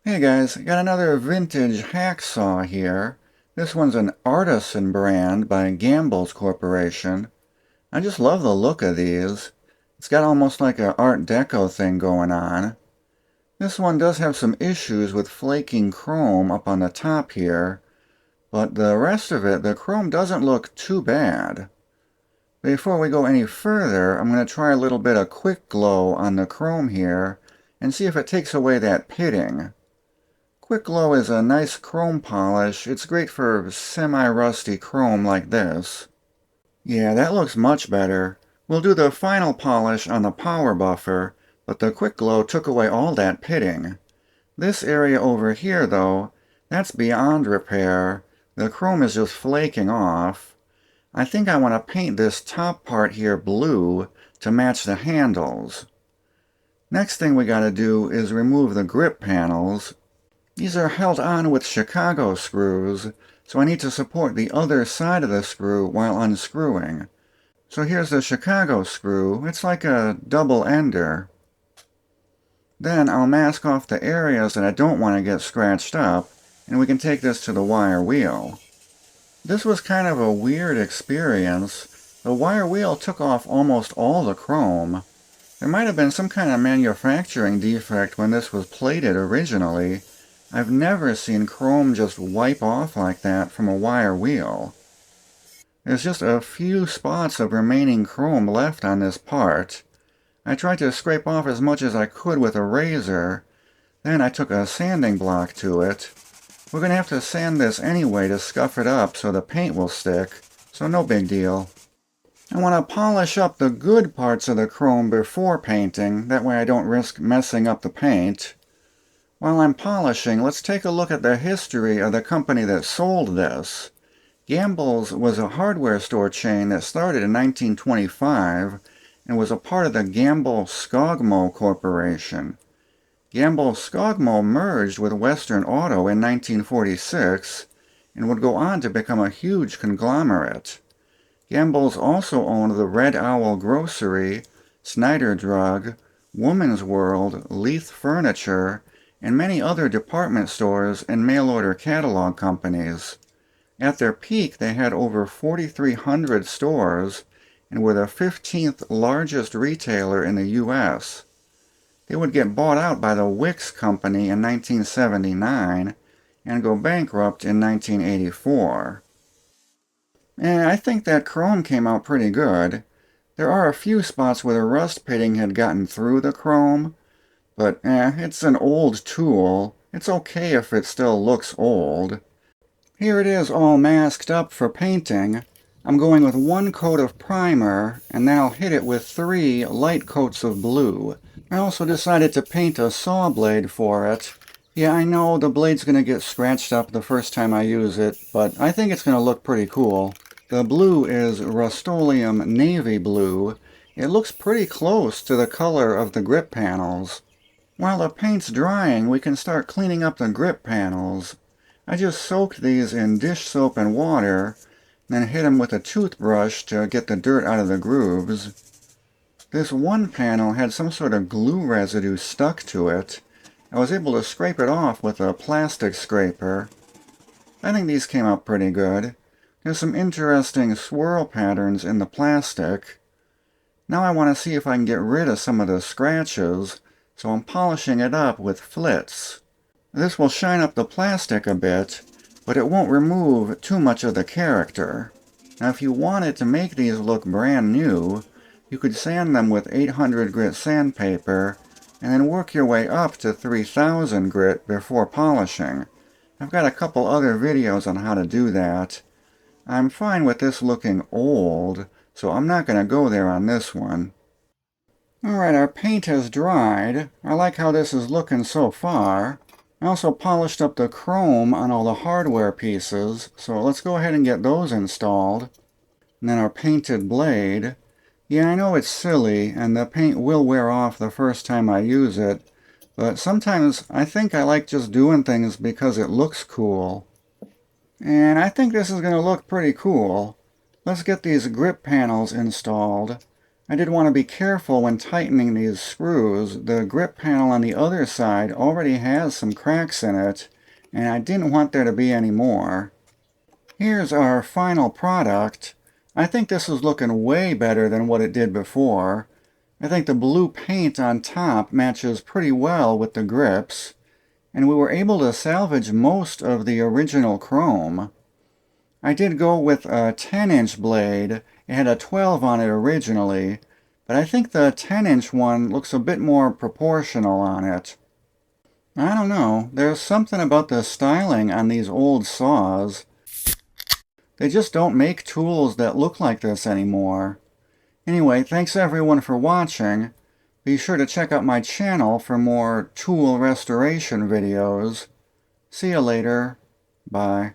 Hey guys, got another vintage hacksaw here. This one's an Artisan brand by Gamble's Corporation. I just love the look of these. It's got almost like an Art Deco thing going on. This one does have some issues with flaking chrome up on the top here, but the rest of it, the chrome doesn't look too bad. Before we go any further, I'm going to try a little bit of quick glow on the chrome here and see if it takes away that pitting. Quick Glow is a nice chrome polish. It's great for semi-rusty chrome like this. Yeah, that looks much better. We'll do the final polish on the power buffer, but the Quick Glow took away all that pitting. This area over here, though, that's beyond repair. The chrome is just flaking off. I think I want to paint this top part here blue to match the handles. Next thing we gotta do is remove the grip panels. These are held on with Chicago screws, so I need to support the other side of the screw while unscrewing. So here's the Chicago screw. It's like a double ender. Then I'll mask off the areas that I don't want to get scratched up, and we can take this to the wire wheel. This was kind of a weird experience. The wire wheel took off almost all the chrome. There might have been some kind of manufacturing defect when this was plated originally. I've never seen chrome just wipe off like that from a wire wheel. There's just a few spots of remaining chrome left on this part. I tried to scrape off as much as I could with a razor. Then I took a sanding block to it. We're going to have to sand this anyway to scuff it up so the paint will stick, so no big deal. I want to polish up the good parts of the chrome before painting, that way I don't risk messing up the paint. While I'm polishing, let's take a look at the history of the company that sold this. Gamble's was a hardware store chain that started in 1925 and was a part of the Gamble-Skogmo Corporation. Gamble-Skogmo merged with Western Auto in 1946 and would go on to become a huge conglomerate. Gamble's also owned the Red Owl Grocery, Snyder Drug, Woman's World, Leith Furniture, and many other department stores and mail-order catalog companies. At their peak, they had over 4,300 stores and were the 15th largest retailer in the U.S. They would get bought out by the Wicks Company in 1979 and go bankrupt in 1984. I think that chrome came out pretty good. There are a few spots where the rust pitting had gotten through the chrome, but it's an old tool. It's okay if it still looks old. Here it is all masked up for painting. I'm going with 1 coat of primer, and then I'll hit it with 3 light coats of blue. I also decided to paint a saw blade for it. Yeah, I know the blade's going to get scratched up the first time I use it, but I think it's going to look pretty cool. The blue is Rust-Oleum Navy Blue. It looks pretty close to the color of the grip panels. While the paint's drying, we can start cleaning up the grip panels. I just soaked these in dish soap and water, then hit them with a toothbrush to get the dirt out of the grooves. This one panel had some sort of glue residue stuck to it. I was able to scrape it off with a plastic scraper. I think these came out pretty good. There's some interesting swirl patterns in the plastic. Now I want to see if I can get rid of some of the scratches, so I'm polishing it up with flits. This will shine up the plastic a bit, but it won't remove too much of the character. Now if you wanted to make these look brand new, you could sand them with 800 grit sandpaper, and then work your way up to 3000 grit before polishing. I've got a couple other videos on how to do that. I'm fine with this looking old, so I'm not going to go there on this one. Alright, our paint has dried. I like how this is looking so far. I also polished up the chrome on all the hardware pieces, so let's go ahead and get those installed. And then our painted blade. Yeah, I know it's silly, and the paint will wear off the first time I use it, but sometimes I think I like just doing things because it looks cool. And I think this is going to look pretty cool. Let's get these grip panels installed. I did want to be careful when tightening these screws. The grip panel on the other side already has some cracks in it, and I didn't want there to be any more. Here's our final product. I think this is looking way better than what it did before. I think the blue paint on top matches pretty well with the grips, and we were able to salvage most of the original chrome. I did go with a 10-inch blade. It had a 12 on it originally, but I think the 10-inch one looks a bit more proportional on it. I don't know, there's something about the styling on these old saws. They just don't make tools that look like this anymore. Anyway, thanks everyone for watching. Be sure to check out my channel for more tool restoration videos. See you later. Bye.